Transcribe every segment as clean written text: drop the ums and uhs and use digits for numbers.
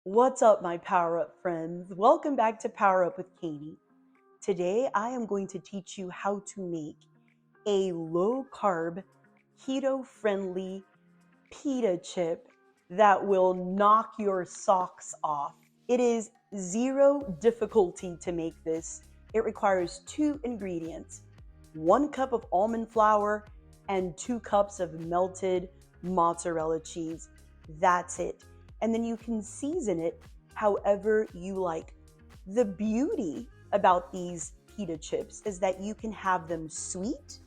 What's up, my Power Up friends? Welcome back to Power Up with Kaynee. Today, I am going to teach you how to make a low-carb, keto-friendly pita chip that will knock your socks off. It is zero difficulty to make this. It requires 2 ingredients, 1 cup of almond flour and 2 cups of melted mozzarella cheese. That's it. And then you can season it however you like. The beauty about these pita chips is that you can have them sweet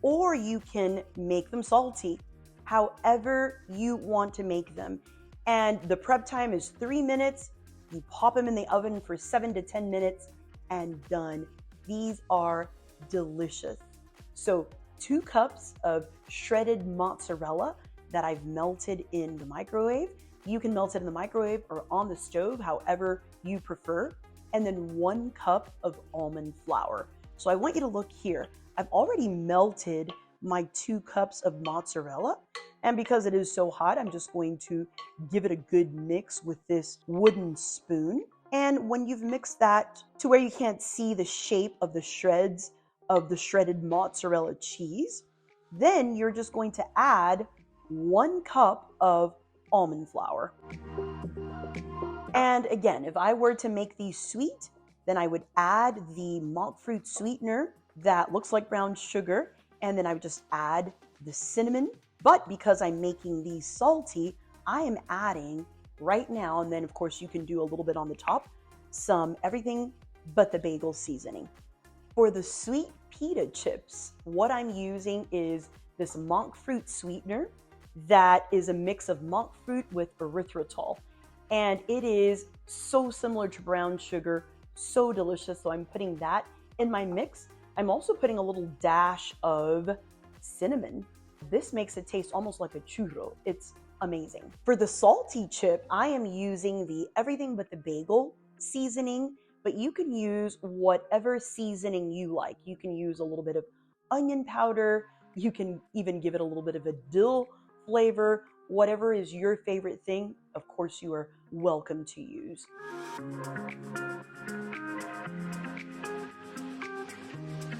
or you can make them salty, however you want to make them. And the prep time is 3 minutes. You pop them in the oven for 7 to 10 minutes and done. These are delicious. So 2 cups of shredded mozzarella that I've melted in the microwave. You can melt it in the microwave or on the stove, however you prefer. And then 1 cup of almond flour. So I want you to look here. I've already melted my 2 cups of mozzarella. And because it is so hot, I'm just going to give it a good mix with this wooden spoon. And when you've mixed that to where you can't see the shape of the shreds of the shredded mozzarella cheese, then you're just going to add 1 cup of almond flour. And again, if I were to make these sweet, then I would add the monk fruit sweetener that looks like brown sugar, and then I would just add the cinnamon. But because I'm making these salty, I am adding right now, and then of course you can do a little bit on the top, some everything but the bagel seasoning. For the sweet pita chips, what I'm using is this monk fruit sweetener that is a mix of monk fruit with erythritol. And it is so similar to brown sugar, so delicious. So I'm putting that in my mix. I'm also putting a little dash of cinnamon. This makes it taste almost like a churro. It's amazing. For the salty chip, I am using the everything but the bagel seasoning, but you can use whatever seasoning you like. You can use a little bit of onion powder. You can even give it a little bit of a dill flavor. Whatever is your favorite thing, of course, you are welcome to use.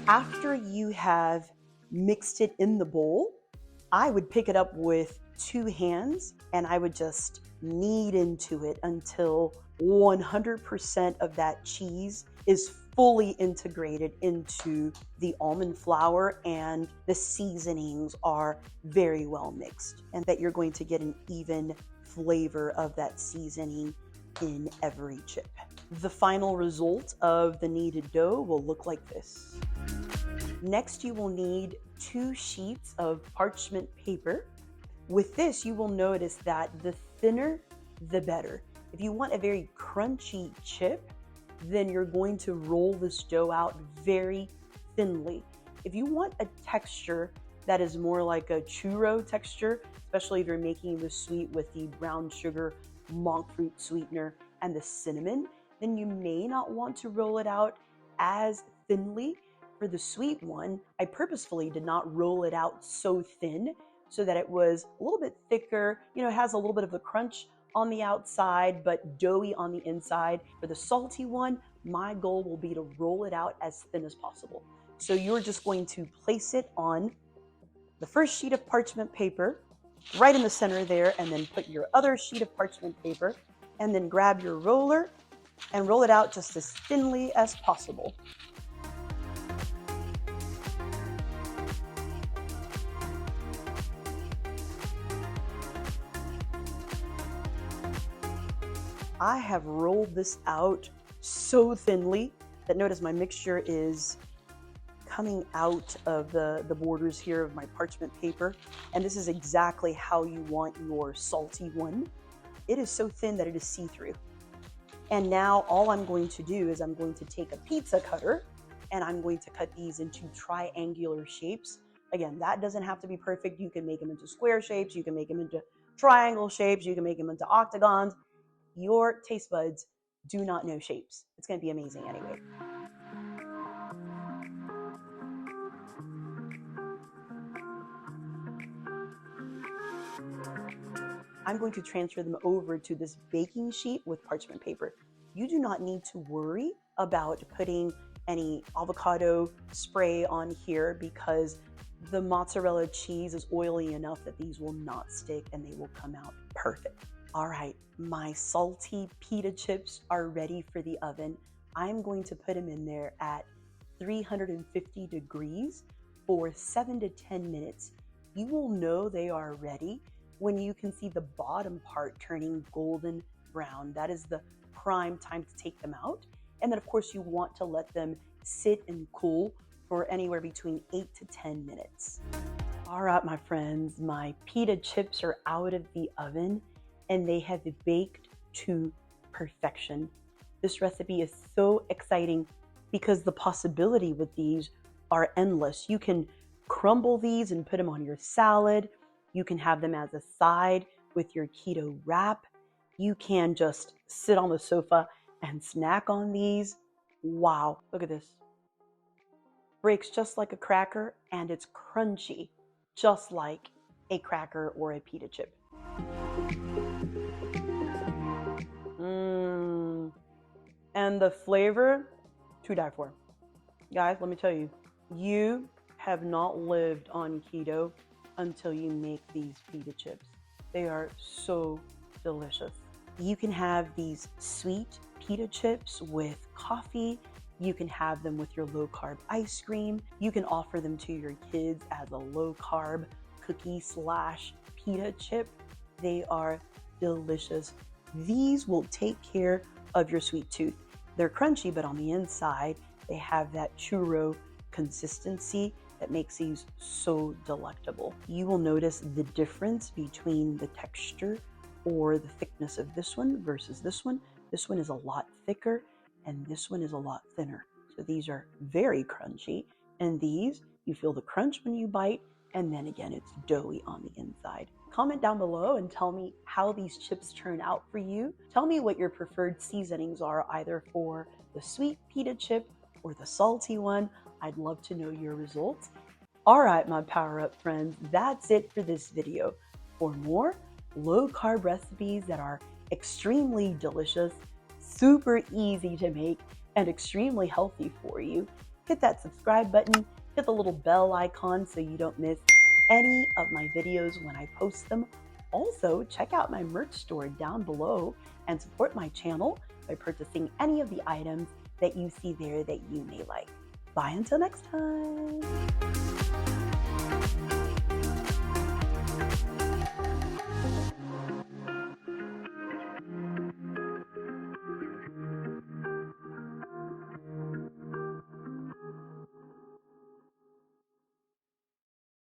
After you have mixed it in the bowl, I would pick it up with 2 hands and I would just knead into it until 100% of that cheese is fully integrated into the almond flour and the seasonings are very well mixed, and that you're going to get an even flavor of that seasoning in every chip. The final result of the kneaded dough will look like this. Next, you will need 2 sheets of parchment paper. With this, you will notice that the thinner, the better. If you want a very crunchy chip, then you're going to roll this dough out very thinly. If you want a texture that is more like a churro texture, especially if you're making the sweet with the brown sugar, monk fruit sweetener, and the cinnamon, then you may not want to roll it out as thinly. For the sweet one, I purposefully did not roll it out so thin so that it was a little bit thicker. It has a little bit of the crunch on the outside, but doughy on the inside. For the salty one, my goal will be to roll it out as thin as possible. So you're just going to place it on the first sheet of parchment paper, right in the center there, and then put your other sheet of parchment paper, and then grab your roller and roll it out just as thinly as possible. I have rolled this out so thinly that notice my mixture is coming out of the borders here of my parchment paper. And this is exactly how you want your salty one. It is so thin that it is see-through. And now all I'm going to do is I'm going to take a pizza cutter and I'm going to cut these into triangular shapes. Again, that doesn't have to be perfect. You can make them into square shapes. You can make them into triangle shapes. You can make them into octagons. Your taste buds do not know shapes. It's going to be amazing anyway. I'm going to transfer them over to this baking sheet with parchment paper. You do not need to worry about putting any avocado spray on here because the mozzarella cheese is oily enough that these will not stick and they will come out perfect. All right, my salty pita chips are ready for the oven. I'm going to put them in there at 350 degrees for 7 to 10 minutes. You will know they are ready when you can see the bottom part turning golden brown. That is the prime time to take them out. And then of course you want to let them sit and cool for anywhere between 8 to 10 minutes. All right, my friends, my pita chips are out of the oven and they have baked to perfection. This recipe is so exciting because the possibility with these are endless. You can crumble these and put them on your salad. You can have them as a side with your keto wrap. You can just sit on the sofa and snack on these. Wow, look at this. Breaks just like a cracker and it's crunchy, just like a cracker or a pita chip. And the flavor, to die for. Guys, let me tell you, you have not lived on keto until you make these pita chips. They are so delicious. You can have these sweet pita chips with coffee. You can have them with your low-carb ice cream. You can offer them to your kids as a low-carb cookie / pita chip. They are delicious. These will take care of your sweet tooth. They're crunchy, but on the inside, they have that churro consistency that makes these so delectable. You will notice the difference between the texture or the thickness of this one versus this one. This one is a lot thicker and this one is a lot thinner. So these are very crunchy, and these, you feel the crunch when you bite, and then again, it's doughy on the inside. Comment down below and tell me how these chips turn out for you. Tell me what your preferred seasonings are, either for the sweet pita chip or the salty one. I'd love to know your results. All right, my Power Up friends, that's it for this video. For more low-carb recipes that are extremely delicious, super easy to make, and extremely healthy for you, hit that subscribe button, hit the little bell icon so you don't miss any of my videos when I post them. Also, check out my merch store down below and support my channel by purchasing any of the items that you see there that you may like. Bye until next time.